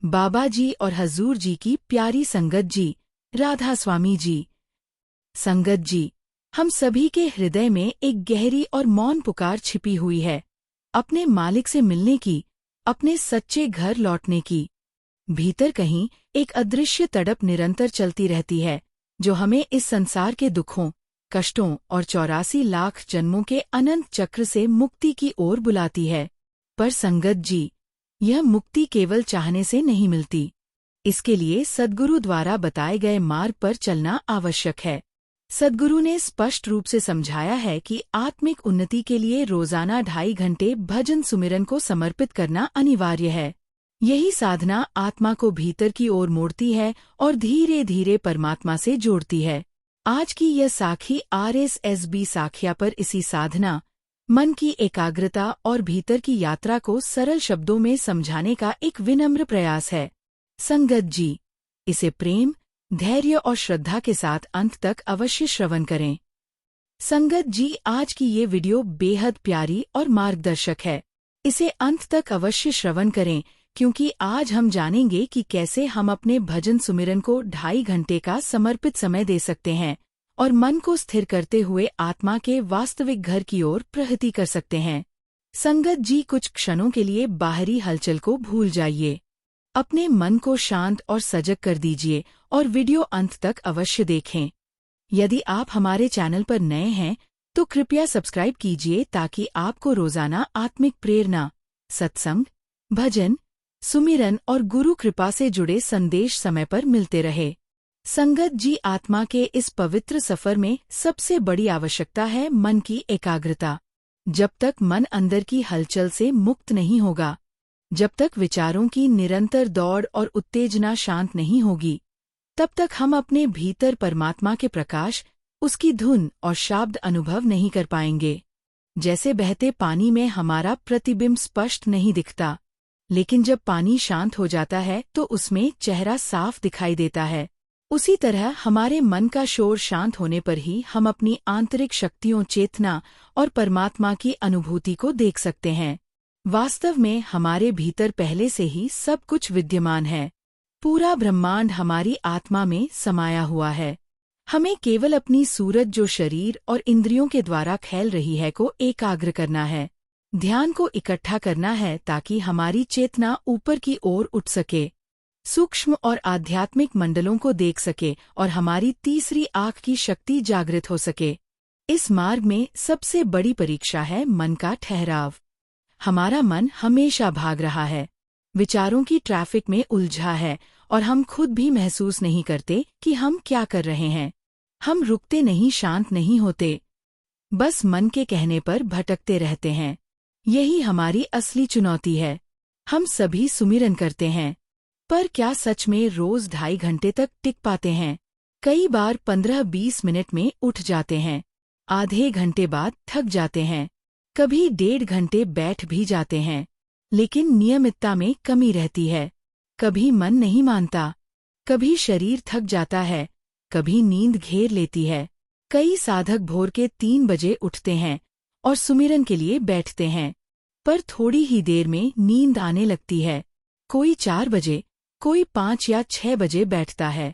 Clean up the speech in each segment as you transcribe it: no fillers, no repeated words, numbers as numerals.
बाबा जी और हजूर जी की प्यारी संगत जी, राधा स्वामी जी। संगत जी, हम सभी के हृदय में एक गहरी और मौन पुकार छिपी हुई है, अपने मालिक से मिलने की, अपने सच्चे घर लौटने की। भीतर कहीं एक अदृश्य तड़प निरंतर चलती रहती है, जो हमें इस संसार के दुखों, कष्टों और 84 लाख जन्मों के अनंत चक्र से मुक्ति की ओर बुलाती है। पर संगत जी, यह मुक्ति केवल चाहने से नहीं मिलती। इसके लिए सद्गुरु द्वारा बताए गए मार्ग पर चलना आवश्यक है। सद्गुरु ने स्पष्ट रूप से समझाया है कि आत्मिक उन्नति के लिए रोजाना 2.5 घंटे भजन सुमिरन को समर्पित करना अनिवार्य है। यही साधना आत्मा को भीतर की ओर मोड़ती है और धीरे धीरे परमात्मा से जोड़ती है। आज की यह साखी RSSB साखिया पर इसी साधना, मन की एकाग्रता और भीतर की यात्रा को सरल शब्दों में समझाने का एक विनम्र प्रयास है। संगत जी, इसे प्रेम, धैर्य और श्रद्धा के साथ अंत तक अवश्य श्रवण करें। संगत जी, आज की ये वीडियो बेहद प्यारी और मार्गदर्शक है। इसे अंत तक अवश्य श्रवण करें, क्योंकि आज हम जानेंगे कि कैसे हम अपने भजन सुमिरन को 2.5 घंटे का समर्पित समय दे सकते हैं और मन को स्थिर करते हुए आत्मा के वास्तविक घर की ओर प्रगति कर सकते हैं। संगत जी, कुछ क्षणों के लिए बाहरी हलचल को भूल जाइए। अपने मन को शांत और सजग कर दीजिए और वीडियो अंत तक अवश्य देखें। यदि आप हमारे चैनल पर नए हैं तो कृपया सब्सक्राइब कीजिए, ताकि आपको रोजाना आत्मिक प्रेरणा, सत्संग, भजन, सुमिरन और गुरु कृपा से जुड़े संदेश समय पर मिलते रहे। संगत जी, आत्मा के इस पवित्र सफर में सबसे बड़ी आवश्यकता है मन की एकाग्रता। जब तक मन अंदर की हलचल से मुक्त नहीं होगा, जब तक विचारों की निरंतर दौड़ और उत्तेजना शांत नहीं होगी, तब तक हम अपने भीतर परमात्मा के प्रकाश, उसकी धुन और शब्द अनुभव नहीं कर पाएंगे। जैसे बहते पानी में हमारा प्रतिबिंब स्पष्ट नहीं दिखता, लेकिन जब पानी शांत हो जाता है तो उसमें चेहरा साफ दिखाई देता है। उसी तरह हमारे मन का शोर शांत होने पर ही हम अपनी आंतरिक शक्तियों, चेतना और परमात्मा की अनुभूति को देख सकते हैं। वास्तव में हमारे भीतर पहले से ही सब कुछ विद्यमान है। पूरा ब्रह्मांड हमारी आत्मा में समाया हुआ है। हमें केवल अपनी सूरत, जो शरीर और इंद्रियों के द्वारा फैल रही है, को एकाग्र करना है। ध्यान को इकट्ठा करना है, ताकि हमारी चेतना ऊपर की ओर उठ सके, सूक्ष्म और आध्यात्मिक मंडलों को देख सके और हमारी तीसरी आँख की शक्ति जागृत हो सके। इस मार्ग में सबसे बड़ी परीक्षा है मन का ठहराव। हमारा मन हमेशा भाग रहा है, विचारों की ट्रैफिक में उलझा है और हम खुद भी महसूस नहीं करते कि हम क्या कर रहे हैं। हम रुकते नहीं, शांत नहीं होते, बस मन के कहने पर भटकते रहते हैं। यही हमारी असली चुनौती है। हम सभी सुमिरन करते हैं, पर क्या सच में रोज 2.5 घंटे तक टिक पाते हैं? कई बार 15-20 मिनट में उठ जाते हैं, आधे घंटे बाद थक जाते हैं, कभी 1.5 घंटे बैठ भी जाते हैं, लेकिन नियमितता में कमी रहती है। कभी मन नहीं मानता, कभी शरीर थक जाता है, कभी नींद घेर लेती है। कई साधक भोर के 3 बजे उठते हैं और सुमिरन के लिए बैठते हैं, पर थोड़ी ही देर में नींद आने लगती है। कोई 4 बजे, कोई 5 या 6 बजे बैठता है,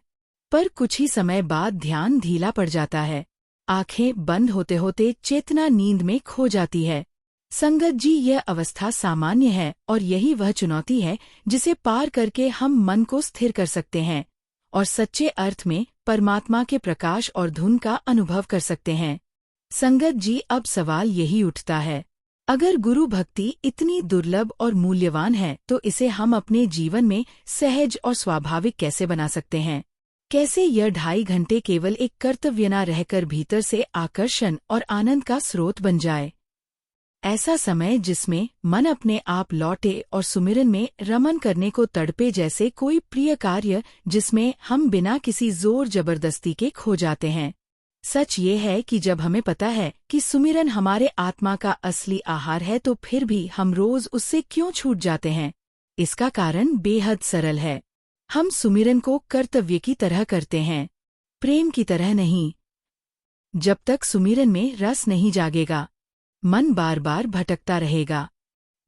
पर कुछ ही समय बाद ध्यान ढीला पड़ जाता है। आंखें बंद होते होते चेतना नींद में खो जाती है। संगत जी, यह अवस्था सामान्य है और यही वह चुनौती है जिसे पार करके हम मन को स्थिर कर सकते हैं और सच्चे अर्थ में परमात्मा के प्रकाश और धुन का अनुभव कर सकते हैं। संगत जी, अब सवाल यही उठता है, अगर गुरु भक्ति इतनी दुर्लभ और मूल्यवान है, तो इसे हम अपने जीवन में सहज और स्वाभाविक कैसे बना सकते हैं? कैसे यह 2.5 घंटे केवल एक कर्तव्य न रहकर भीतर से आकर्षण और आनंद का स्रोत बन जाए? ऐसा समय जिसमें मन अपने आप लौटे और सुमिरन में रमन करने को तड़पे, जैसे कोई प्रिय कार्य जिसमें हम बिना किसी जोर जबरदस्ती के खो जाते हैं। सच ये है कि जब हमें पता है कि सुमिरन हमारे आत्मा का असली आहार है, तो फिर भी हम रोज उससे क्यों छूट जाते हैं? इसका कारण बेहद सरल है। हम सुमिरन को कर्तव्य की तरह करते हैं, प्रेम की तरह नहीं। जब तक सुमिरन में रस नहीं जागेगा, मन बार बार भटकता रहेगा।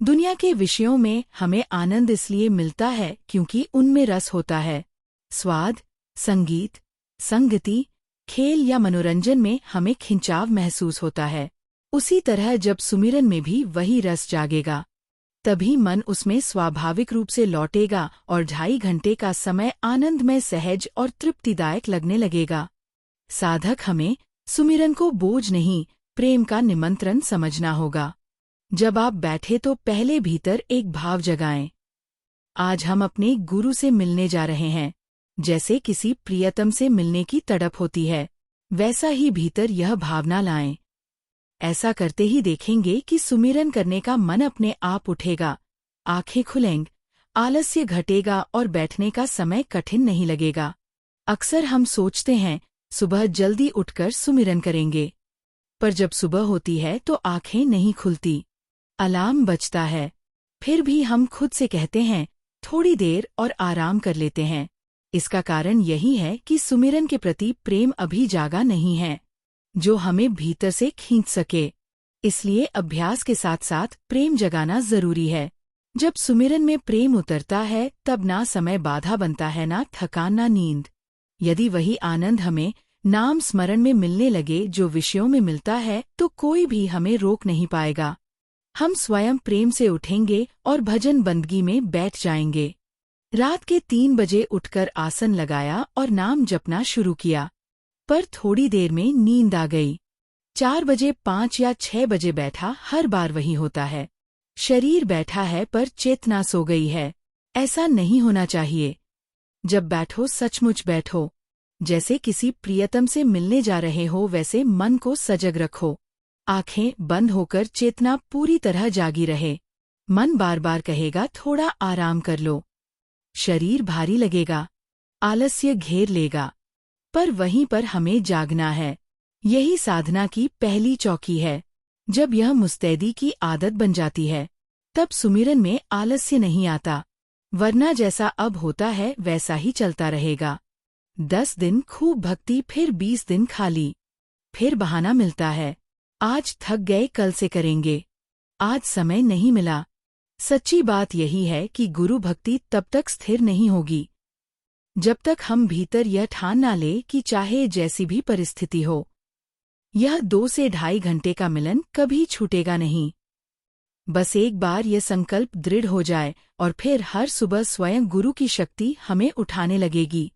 दुनिया के विषयों में हमें आनंद इसलिए मिलता है क्योंकि उनमें रस होता है। स्वाद, संगीत, संगति, खेल या मनोरंजन में हमें खिंचाव महसूस होता है। उसी तरह जब सुमिरन में भी वही रस जागेगा, तभी मन उसमें स्वाभाविक रूप से लौटेगा और 2.5 घंटे का समय आनंदमय, सहज और तृप्तिदायक लगने लगेगा। साधक हमें सुमिरन को बोझ नहीं, प्रेम का निमंत्रण समझना होगा। जब आप बैठे तो पहले भीतर एक भाव जगाएं। आज हम अपने गुरु से मिलने जा रहे हैं। जैसे किसी प्रियतम से मिलने की तड़प होती है, वैसा ही भीतर यह भावना लाएं। ऐसा करते ही देखेंगे कि सुमिरन करने का मन अपने आप उठेगा, आंखें खुलेंगी, आलस्य घटेगा और बैठने का समय कठिन नहीं लगेगा। अक्सर हम सोचते हैं सुबह जल्दी उठकर सुमिरन करेंगे, पर जब सुबह होती है तो आंखें नहीं खुलती, अलार्म बजता है, फिर भी हम खुद से कहते हैं थोड़ी देर और आराम कर लेते हैं। इसका कारण यही है कि सुमिरन के प्रति प्रेम अभी जागा नहीं है, जो हमें भीतर से खींच सके। इसलिए अभ्यास के साथ साथ प्रेम जगाना जरूरी है। जब सुमिरन में प्रेम उतरता है तब ना समय बाधा बनता है, ना थकान, ना नींद। यदि वही आनंद हमें नाम स्मरण में मिलने लगे जो विषयों में मिलता है, तो कोई भी हमें रोक नहीं पाएगा। हम स्वयं प्रेम से उठेंगे और भजन बंदगी में बैठ जाएंगे। रात के 3 बजे उठकर आसन लगाया और नाम जपना शुरू किया, पर थोड़ी देर में नींद आ गई। 4 बजे, 5 या 6 बजे बैठा, हर बार वही होता है। शरीर बैठा है पर चेतना सो गई है। ऐसा नहीं होना चाहिए। जब बैठो सचमुच बैठो, जैसे किसी प्रियतम से मिलने जा रहे हो वैसे मन को सजग रखो। आंखें बंद होकर चेतना पूरी तरह जागी रहे। मन बार बार कहेगा थोड़ा आराम कर लो। शरीर भारी लगेगा, आलस्य घेर लेगा, पर वहीं पर हमें जागना है। यही साधना की पहली चौकी है। जब यह मुस्तैदी की आदत बन जाती है, तब सुमिरन में आलस्य नहीं आता, वरना जैसा अब होता है वैसा ही चलता रहेगा। 10 दिन खूब भक्ति, फिर 20 दिन खाली, फिर बहाना मिलता है, आज थक गए कल से करेंगे, आज समय नहीं मिला। सच्ची बात यही है कि गुरु भक्ति तब तक स्थिर नहीं होगी जब तक हम भीतर यह ठान ना ले कि चाहे जैसी भी परिस्थिति हो, यह 2 से 2.5 घंटे का मिलन कभी छूटेगा नहीं। बस एक बार यह संकल्प दृढ़ हो जाए और फिर हर सुबह स्वयं गुरु की शक्ति हमें उठाने लगेगी।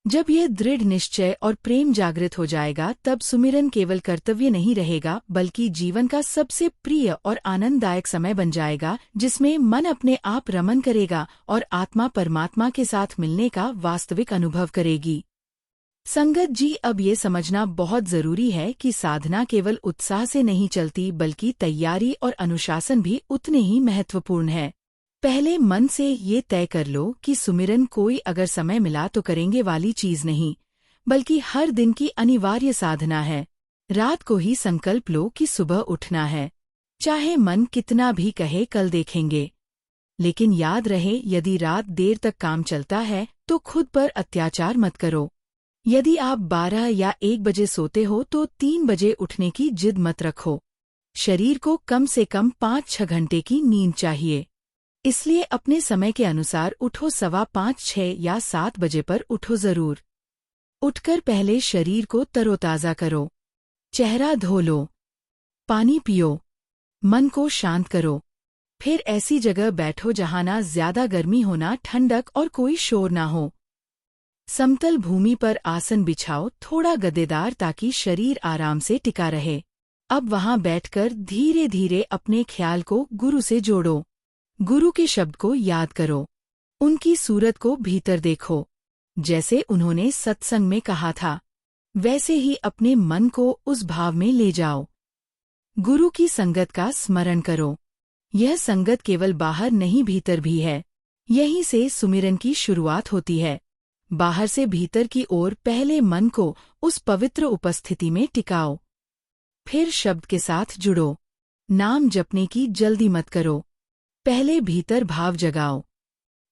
जब यह दृढ़ निश्चय और प्रेम जागृत हो जाएगा, तब सुमिरन केवल कर्तव्य नहीं रहेगा, बल्कि जीवन का सबसे प्रिय और आनंददायक समय बन जाएगा, जिसमें मन अपने आप रमन करेगा और आत्मा परमात्मा के साथ मिलने का वास्तविक अनुभव करेगी। संगत जी, अब ये समझना बहुत जरूरी है कि साधना केवल उत्साह से नहीं चलती, बल्कि तैयारी और अनुशासन भी उतने ही महत्वपूर्ण है। पहले मन से ये तय कर लो कि सुमिरन कोई अगर समय मिला तो करेंगे वाली चीज नहीं, बल्कि हर दिन की अनिवार्य साधना है। रात को ही संकल्प लो कि सुबह उठना है, चाहे मन कितना भी कहे कल देखेंगे। लेकिन याद रहे, यदि रात देर तक काम चलता है तो खुद पर अत्याचार मत करो। यदि आप 12 या 1 बजे सोते हो तो 3 बजे उठने की जिद मत रखो। शरीर को कम से कम 5-6 घंटे की नींद चाहिए, इसलिए अपने समय के अनुसार उठो। 5:15, 6 या 7 बजे पर उठो जरूर। उठकर पहले शरीर को तरोताजा करो, चेहरा धो लो, पानी पियो, मन को शांत करो। फिर ऐसी जगह बैठो जहां ना ज्यादा गर्मी हो, ना ठंडक और कोई शोर ना हो। समतल भूमि पर आसन बिछाओ, थोड़ा गद्देदार, ताकि शरीर आराम से टिका रहे। अब वहां बैठकर धीरे धीरे अपने ख्याल को गुरु से जोड़ो। गुरु के शब्द को याद करो, उनकी सूरत को भीतर देखो। जैसे उन्होंने सत्संग में कहा था, वैसे ही अपने मन को उस भाव में ले जाओ। गुरु की संगत का स्मरण करो। यह संगत केवल बाहर नहीं, भीतर भी है। यहीं से सुमिरन की शुरुआत होती है। बाहर से भीतर की ओर पहले मन को उस पवित्र उपस्थिति में टिकाओ, फिर शब्द के साथ जुड़ो। नाम जपने की जल्दी मत करो, पहले भीतर भाव जगाओ।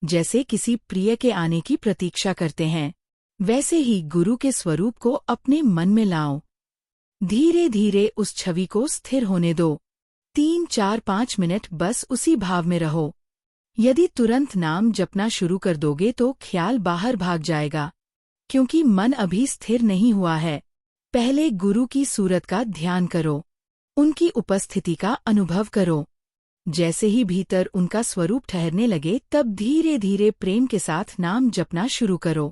जैसे किसी प्रिय के आने की प्रतीक्षा करते हैं, वैसे ही गुरु के स्वरूप को अपने मन में लाओ। धीरे धीरे उस छवि को स्थिर होने दो। 3-4-5 मिनट बस उसी भाव में रहो। यदि तुरंत नाम जपना शुरू कर दोगे तो ख्याल बाहर भाग जाएगा, क्योंकि मन अभी स्थिर नहीं हुआ है। पहले गुरु की सूरत का ध्यान करो, उनकी उपस्थिति का अनुभव करो। जैसे ही भीतर उनका स्वरूप ठहरने लगे तब धीरे धीरे प्रेम के साथ नाम जपना शुरू करो।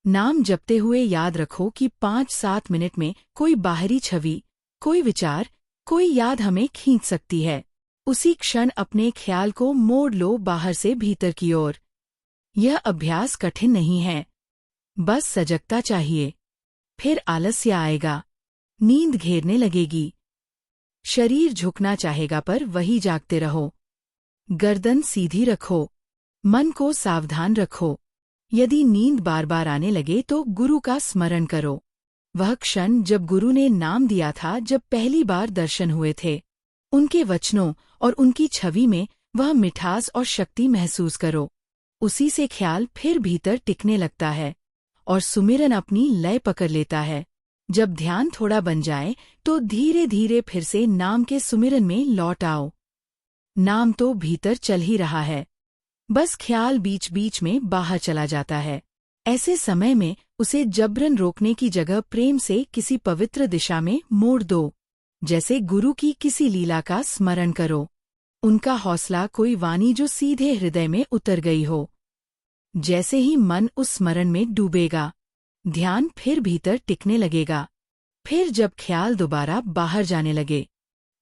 नाम जपते हुए याद रखो कि 5-7 मिनट में कोई बाहरी छवि, कोई विचार, कोई याद हमें खींच सकती है। उसी क्षण अपने ख्याल को मोड़ लो बाहर से भीतर की ओर। यह अभ्यास कठिन नहीं है, बस सजगता चाहिए। फिर आलस्य आएगा, नींद घेरने लगेगी, शरीर झुकना चाहेगा, पर वही जागते रहो। गर्दन सीधी रखो, मन को सावधान रखो। यदि नींद बार बार आने लगे तो गुरु का स्मरण करो। वह क्षण जब गुरु ने नाम दिया था, जब पहली बार दर्शन हुए थे, उनके वचनों और उनकी छवि में वह मिठास और शक्ति महसूस करो। उसी से ख्याल फिर भीतर टिकने लगता है और सुमिरन अपनी लय पकड़ लेता है। जब ध्यान थोड़ा बन जाए तो धीरे धीरे फिर से नाम के सुमिरन में लौट आओ। नाम तो भीतर चल ही रहा है, बस ख्याल बीच बीच में बाहर चला जाता है। ऐसे समय में उसे जबरन रोकने की जगह प्रेम से किसी पवित्र दिशा में मोड़ दो। जैसे गुरु की किसी लीला का स्मरण करो, उनका हौसला, कोई वाणी जो सीधे हृदय में उतर गई हो। जैसे ही मन उस स्मरण में डूबेगा, ध्यान फिर भीतर टिकने लगेगा। फिर जब ख्याल दोबारा बाहर जाने लगे,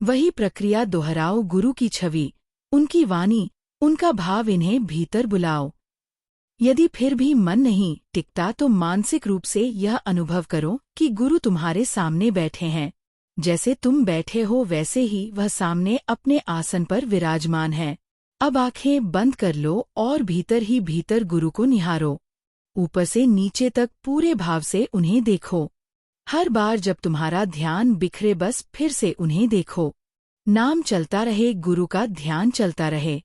वही प्रक्रिया दोहराओ। गुरु की छवि, उनकी वाणी, उनका भाव, इन्हें भीतर बुलाओ। यदि फिर भी मन नहीं टिकता तो मानसिक रूप से यह अनुभव करो कि गुरु तुम्हारे सामने बैठे हैं। जैसे तुम बैठे हो वैसे ही वह सामने अपने आसन पर विराजमान है। अब आंखें बंद कर लो और भीतर ही भीतर गुरु को निहारो। ऊपर से नीचे तक पूरे भाव से उन्हें देखो। हर बार जब तुम्हारा ध्यान बिखरे, बस फिर से उन्हें देखो। नाम चलता रहे, गुरु का ध्यान चलता रहे।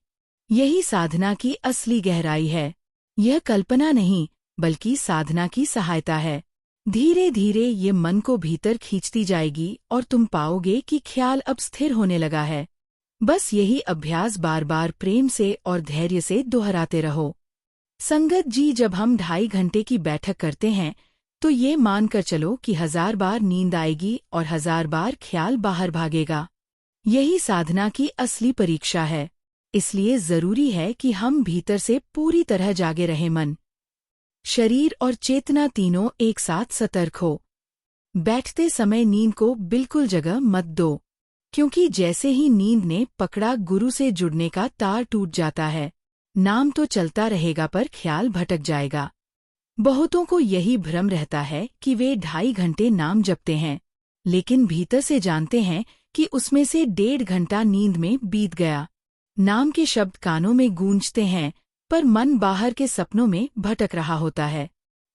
यही साधना की असली गहराई है। यह कल्पना नहीं, बल्कि साधना की सहायता है। धीरे धीरे ये मन को भीतर खींचती जाएगी और तुम पाओगे कि ख्याल अब स्थिर होने लगा है। बस यही अभ्यास बार बार प्रेम से और धैर्य से दोहराते रहो। संगत जी, जब हम 2.5 घंटे की बैठक करते हैं तो ये मानकर चलो कि 1000 बार नींद आएगी और 1000 बार ख्याल बाहर भागेगा। यही साधना की असली परीक्षा है। इसलिए जरूरी है कि हम भीतर से पूरी तरह जागे रहे। मन, शरीर और चेतना तीनों एक साथ सतर्क हो। बैठते समय नींद को बिल्कुल जगह मत दो, क्योंकि जैसे ही नींद ने पकड़ा, गुरु से जुड़ने का तार टूट जाता है। नाम तो चलता रहेगा पर ख्याल भटक जाएगा। बहुतों को यही भ्रम रहता है कि वे 2.5 घंटे नाम जपते हैं, लेकिन भीतर से जानते हैं कि उसमें से 1.5 घंटा नींद में बीत गया। नाम के शब्द कानों में गूंजते हैं, पर मन बाहर के सपनों में भटक रहा होता है।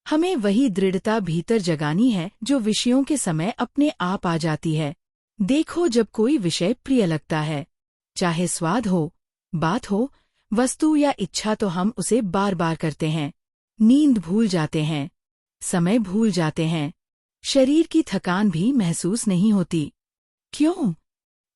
हमें वही दृढ़ता भीतर जगानी है जो विषयों के समय अपने आप आ जाती है। देखो, जब कोई विषय प्रिय लगता है, चाहे स्वाद हो, बात हो, वस्तु या इच्छा, तो हम उसे बार बार करते हैं। नींद भूल जाते हैं, समय भूल जाते हैं, शरीर की थकान भी महसूस नहीं होती। क्यों?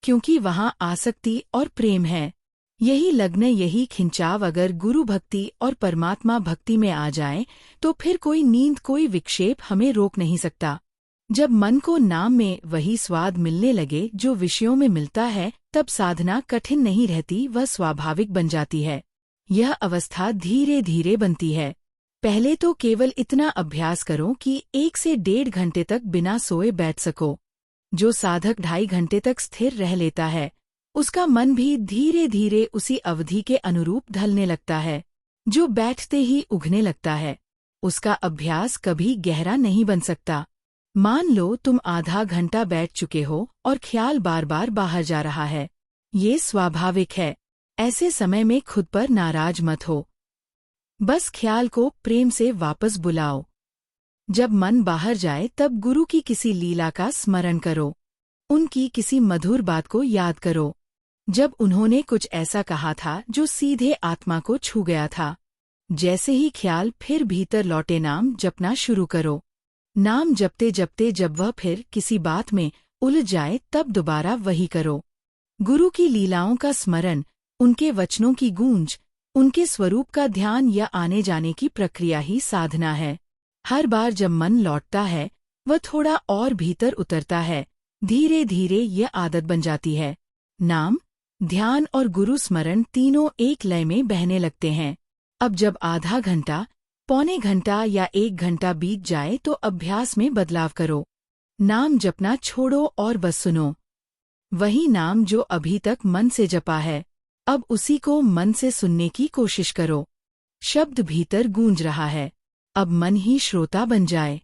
क्योंकि वहाँ आसक्ति और प्रेम है। यही लग्न, यही खिंचाव अगर गुरु भक्ति और परमात्मा भक्ति में आ जाए तो फिर कोई नींद, कोई विक्षेप हमें रोक नहीं सकता। जब मन को नाम में वही स्वाद मिलने लगे जो विषयों में मिलता है, तब साधना कठिन नहीं रहती, वह स्वाभाविक बन जाती है। यह अवस्था धीरे धीरे बनती है। पहले तो केवल इतना अभ्यास करो कि 1 से 1.5 घंटे तक बिना सोए बैठ सको। जो साधक 2.5 घंटे तक स्थिर रह लेता है, उसका मन भी धीरे धीरे उसी अवधि के अनुरूप ढलने लगता है। जो बैठते ही उगने लगता है, उसका अभ्यास कभी गहरा नहीं बन सकता। मान लो तुम आधा घंटा बैठ चुके हो और ख्याल बार बार बाहर जा रहा है। ये स्वाभाविक है। ऐसे समय में खुद पर नाराज मत हो। बस ख्याल को प्रेम से वापस बुलाओ। जब मन बाहर जाए तब गुरु की किसी लीला का स्मरण करो। उनकी किसी मधुर बात को याद करो, जब उन्होंने कुछ ऐसा कहा था जो सीधे आत्मा को छू गया था। जैसे ही ख्याल फिर भीतर लौटे, नाम जपना शुरू करो। नाम जपते जपते जब वह फिर किसी बात में उलझ जाए, तब दोबारा वही करो। गुरु की लीलाओं का स्मरण, उनके वचनों की गूंज, उनके स्वरूप का ध्यान या आने जाने की प्रक्रिया ही साधना है। हर बार जब मन लौटता है, वह थोड़ा और भीतर उतरता है। धीरे धीरे यह आदत बन जाती है। नाम, ध्यान और गुरु स्मरण तीनों एक लय में बहने लगते हैं। अब जब आधा घंटा, पौने घंटा या 1 घंटा बीत जाए तो अभ्यास में बदलाव करो। नाम जपना छोड़ो और बस सुनो। वही नाम जो अभी तक मन से जपा है, अब उसी को मन से सुनने की कोशिश करो। शब्द भीतर गूंज रहा है, अब मन ही श्रोता बन जाए।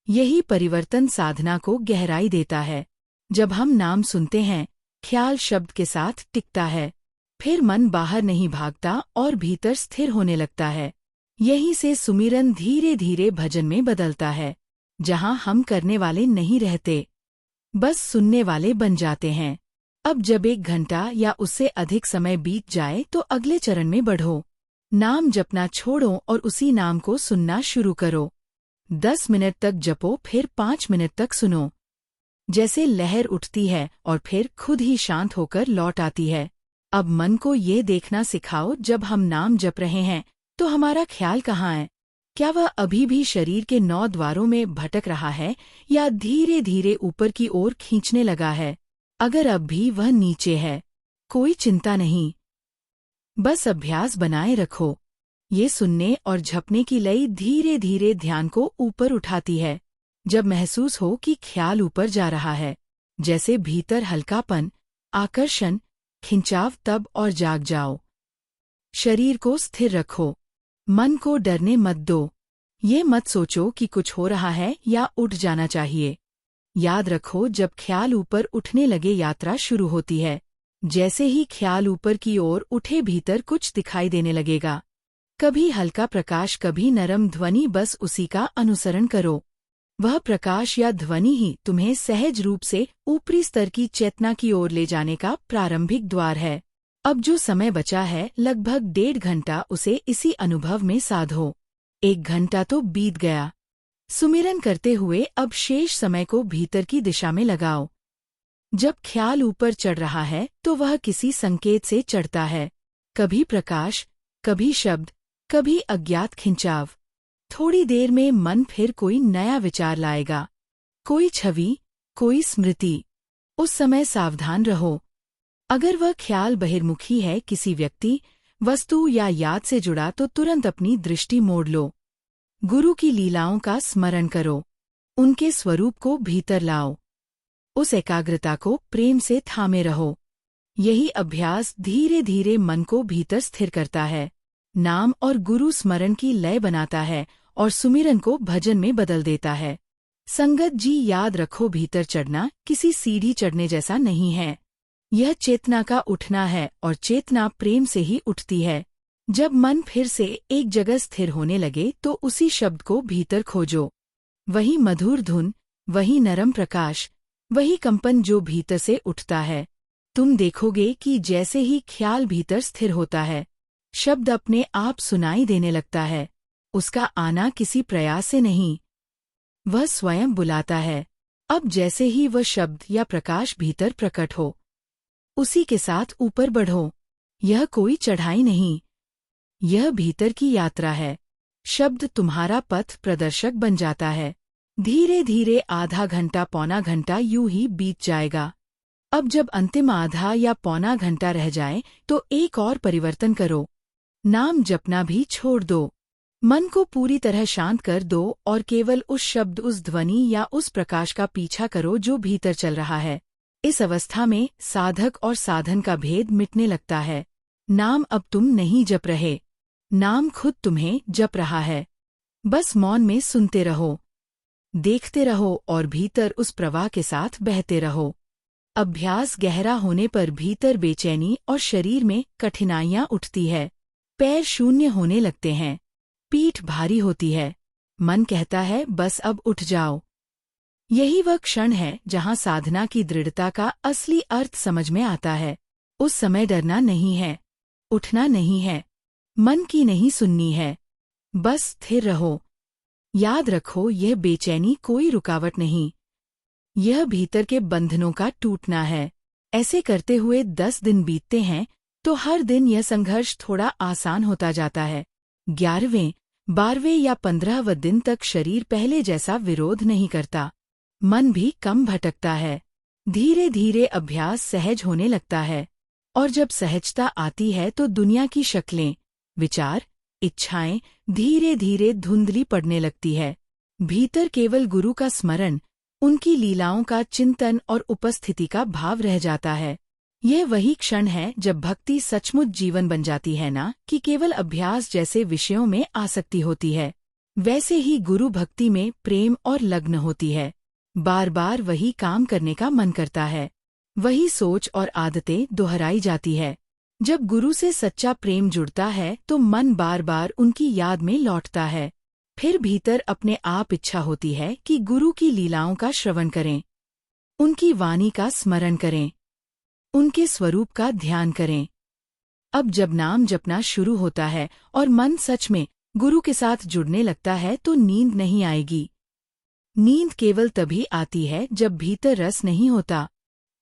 यही परिवर्तन साधना को गहराई देता है। जब हम नाम सुनते हैं, ख्याल शब्द के साथ टिकता है, फिर मन बाहर नहीं भागता और भीतर स्थिर होने लगता है। यहीं से सुमिरन धीरे धीरे भजन में बदलता है, जहां हम करने वाले नहीं रहते, बस सुनने वाले बन जाते हैं। अब जब 1 घंटा या उससे अधिक समय बीत जाए तो अगले चरण में बढ़ो। नाम जपना छोड़ो और उसी नाम को सुनना शुरू करो। 10 मिनट तक जपो, फिर 5 मिनट तक सुनो। जैसे लहर उठती है और फिर खुद ही शांत होकर लौट आती है। अब मन को ये देखना सिखाओ, जब हम नाम जप रहे हैं तो हमारा ख्याल कहाँ है? क्या वह अभी भी शरीर के 9 द्वारों में भटक रहा है या धीरे धीरे ऊपर की ओर खींचने लगा है? अगर अब भी वह नीचे है, कोई चिंता नहीं, बस अभ्यास बनाए रखो। ये सुनने और झपने की लय धीरे धीरे ध्यान को ऊपर उठाती है। जब महसूस हो कि ख्याल ऊपर जा रहा है, जैसे भीतर हल्कापन, आकर्षण, खिंचाव, तब और जाग जाओ। शरीर को स्थिर रखो, मन को डरने मत दो। ये मत सोचो कि कुछ हो रहा है या उठ जाना चाहिए। याद रखो, जब ख्याल ऊपर उठने लगे यात्रा शुरू होती है। जैसे ही ख्याल ऊपर की ओर उठे, भीतर कुछ दिखाई देने लगेगा। कभी हल्का प्रकाश, कभी नरम ध्वनि, बस उसी का अनुसरण करो। वह प्रकाश या ध्वनि ही तुम्हें सहज रूप से ऊपरी स्तर की चेतना की ओर ले जाने का प्रारंभिक द्वार है। अब जो समय बचा है, लगभग 1.5 घंटा, उसे इसी अनुभव में साधो। 1 घंटा तो बीत गया। सुमिरन करते हुए अब शेष समय को भीतर की दिशा में लगाओ। जब ख्याल ऊपर चढ़ रहा है तो वह किसी संकेत से चढ़ता है। कभी प्रकाश, कभी शब्द, कभी अज्ञात खिंचाव। थोड़ी देर में मन फिर कोई नया विचार लाएगा, कोई छवि, कोई स्मृति। उस समय सावधान रहो। अगर वह ख्याल बहिर्मुखी है, किसी व्यक्ति, वस्तु या याद से जुड़ा, तो तुरंत अपनी दृष्टि मोड़ लो। गुरु की लीलाओं का स्मरण करो, उनके स्वरूप को भीतर लाओ। उस एकाग्रता को प्रेम से थामे रहो। यही अभ्यास धीरे धीरे मन को भीतर स्थिर करता है, नाम और गुरु स्मरण की लय बनाता है और सुमिरन को भजन में बदल देता है। संगत जी, याद रखो, भीतर चढ़ना किसी सीढ़ी चढ़ने जैसा नहीं है। यह चेतना का उठना है और चेतना प्रेम से ही उठती है। जब मन फिर से एक जगह स्थिर होने लगे तो उसी शब्द को भीतर खोजो। वही मधुर धुन, वही नरम प्रकाश, वही कंपन जो भीतर से उठता है। तुम देखोगे कि जैसे ही ख्याल भीतर स्थिर होता है, शब्द अपने आप सुनाई देने लगता है। उसका आना किसी प्रयास से नहीं, वह स्वयं बुलाता है। अब जैसे ही वह शब्द या प्रकाश भीतर प्रकट हो, उसी के साथ ऊपर बढ़ो। यह कोई चढ़ाई नहीं, यह भीतर की यात्रा है। शब्द तुम्हारा पथ प्रदर्शक बन जाता है। धीरे धीरे आधा घंटा, पौना घंटा यूं ही बीत जाएगा। अब जब अंतिम आधा या पौना घंटा रह जाए तो एक और परिवर्तन करो। नाम जपना भी छोड़ दो। मन को पूरी तरह शांत कर दो और केवल उस शब्द, उस ध्वनि या उस प्रकाश का पीछा करो जो भीतर चल रहा है। इस अवस्था में साधक और साधन का भेद मिटने लगता है। नाम अब तुम नहीं जप रहे, नाम खुद तुम्हें जप रहा है। बस मौन में सुनते रहो, देखते रहो और भीतर उस प्रवाह के साथ बहते रहो। अभ्यास गहरा होने पर भीतर बेचैनी और शरीर में कठिनाइयां उठती है। पैर शून्य होने लगते हैं, पीठ भारी होती है, मन कहता है बस अब उठ जाओ। यही वह क्षण है जहां साधना की दृढ़ता का असली अर्थ समझ में आता है। उस समय डरना नहीं है, उठना नहीं है, मन की नहीं सुननी है, बस स्थिर रहो। याद रखो, यह बेचैनी कोई रुकावट नहीं, यह भीतर के बंधनों का टूटना है। ऐसे करते हुए 10 दिन बीतते हैं तो हर दिन यह संघर्ष थोड़ा आसान होता जाता है। 11वें, 12वें या 15वें दिन तक शरीर पहले जैसा विरोध नहीं करता। मन भी कम भटकता है। धीरे धीरे अभ्यास सहज होने लगता है और जब सहजता आती है तो दुनिया की शक्लें, विचार, इच्छाएं धीरे धीरे धुंधली पड़ने लगती है। भीतर केवल गुरु का स्मरण, उनकी लीलाओं का चिंतन और उपस्थिति का भाव रह जाता है। यह वही क्षण है जब भक्ति सचमुच जीवन बन जाती है, ना कि केवल अभ्यास जैसे विषयों में आसक्ति होती है। वैसे ही गुरु भक्ति में प्रेम और लग्न होती है। बार बार वही काम करने का मन करता है। वही सोच और आदतें दोहराई जाती है। जब गुरु से सच्चा प्रेम जुड़ता है तो मन बार बार उनकी याद में लौटता है। फिर भीतर अपने आप इच्छा होती है कि गुरु की लीलाओं का श्रवण करें, उनकी वाणी का स्मरण करें, उनके स्वरूप का ध्यान करें। अब जब नाम जपना शुरू होता है और मन सच में गुरु के साथ जुड़ने लगता है तो नींद नहीं आएगी। नींद केवल तभी आती है जब भीतर रस नहीं होता,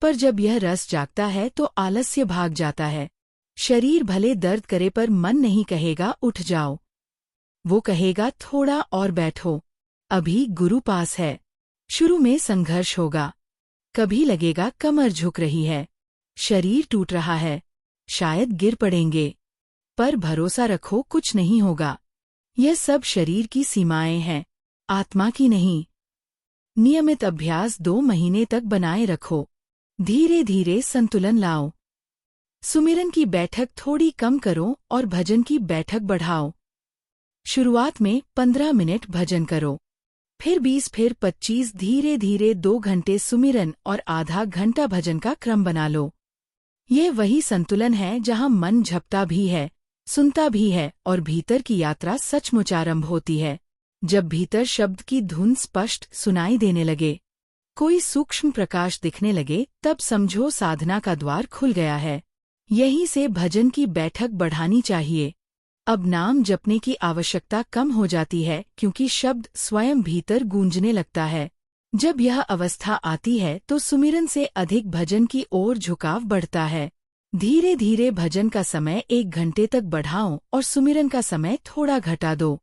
पर जब यह रस जागता है तो आलस्य भाग जाता है। शरीर भले दर्द करे पर मन नहीं कहेगा उठ जाओ, वो कहेगा थोड़ा और बैठो, अभी गुरु पास है। शुरू में संघर्ष होगा, कभी लगेगा कमर झुक रही है, शरीर टूट रहा है, शायद गिर पड़ेंगे, पर भरोसा रखो कुछ नहीं होगा। यह सब शरीर की सीमाएं हैं, आत्मा की नहीं। नियमित अभ्यास 2 महीने तक बनाए रखो, धीरे धीरे संतुलन लाओ। सुमिरन की बैठक थोड़ी कम करो और भजन की बैठक बढ़ाओ। शुरुआत में 15 मिनट भजन करो, फिर 20, फिर 25, धीरे धीरे 2 घंटे सुमिरन और आधा घंटा भजन का क्रम बना लो। यह वही संतुलन है जहां मन झपटा भी है, सुनता भी है और भीतर की यात्रा सचमुच आरंभ होती है। जब भीतर शब्द की धुन स्पष्ट सुनाई देने लगे, कोई सूक्ष्म प्रकाश दिखने लगे, तब समझो साधना का द्वार खुल गया है। यहीं से भजन की बैठक बढ़ानी चाहिए। अब नाम जपने की आवश्यकता कम हो जाती है क्योंकि शब्द स्वयं भीतर गूंजने लगता है। जब यह अवस्था आती है तो सुमिरन से अधिक भजन की ओर झुकाव बढ़ता है। धीरे धीरे भजन का समय 1 घंटे तक बढ़ाओ और सुमिरन का समय थोड़ा घटा दो।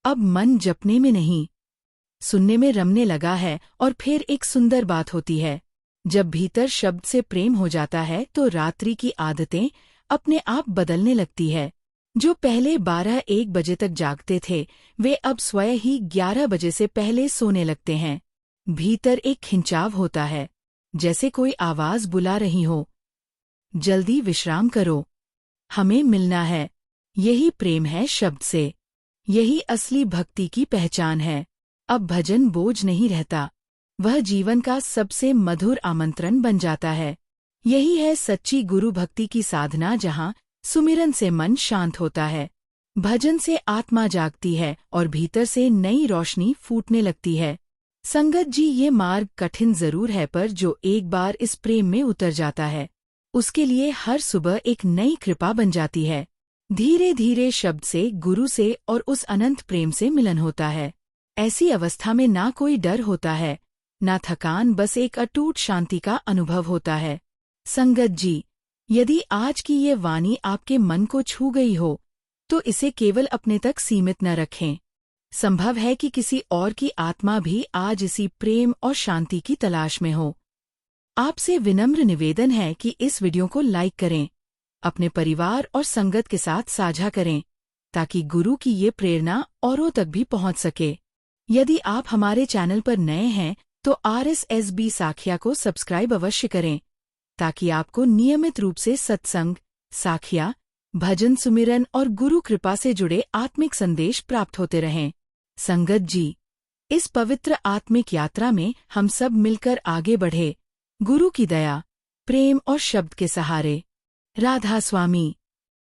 अब मन जपने में नहीं, सुनने में रमने लगा है। और फिर एक सुंदर बात होती है, जब भीतर शब्द से प्रेम हो जाता है तो रात्रि की आदतें अपने आप बदलने लगती है। जो पहले 12-1 बजे तक जागते थे, वे अब स्वयं ही 11 बजे से पहले सोने लगते हैं। भीतर एक खिंचाव होता है, जैसे कोई आवाज बुला रही हो, जल्दी विश्राम करो, हमें मिलना है। यही प्रेम है शब्द से, यही असली भक्ति की पहचान है। अब भजन बोझ नहीं रहता, वह जीवन का सबसे मधुर आमंत्रण बन जाता है। यही है सच्ची गुरु भक्ति की साधना, जहां सुमिरन से मन शांत होता है, भजन से आत्मा जागती है और भीतर से नई रोशनी फूटने लगती है। संगत जी, ये मार्ग कठिन जरूर है, पर जो एक बार इस प्रेम में उतर जाता है, उसके लिए हर सुबह एक नई कृपा बन जाती है। धीरे धीरे शब्द से, गुरु से और उस अनंत प्रेम से मिलन होता है। ऐसी अवस्था में ना कोई डर होता है, ना थकान, बस एक अटूट शांति का अनुभव होता है। संगत जी, यदि आज की ये वाणी आपके मन को छू गई हो, तो इसे केवल अपने तक सीमित न रखें। संभव है कि किसी और की आत्मा भी आज इसी प्रेम और शांति की तलाश में हो। आपसे विनम्र निवेदन है कि इस वीडियो को लाइक करें, अपने परिवार और संगत के साथ साझा करें, ताकि गुरु की ये प्रेरणा औरों तक भी पहुंच सके। यदि आप हमारे चैनल पर नए हैं तो RSSB साखिया को सब्सक्राइब अवश्य करें, ताकि आपको नियमित रूप से सत्संग, साखिया, भजन, सुमिरन और गुरु कृपा से जुड़े आत्मिक संदेश प्राप्त होते रहें। संगत जी, इस पवित्र आत्मिक यात्रा में हम सब मिलकर आगे बढ़े, गुरु की दया, प्रेम और शब्द के सहारे। राधा स्वामी।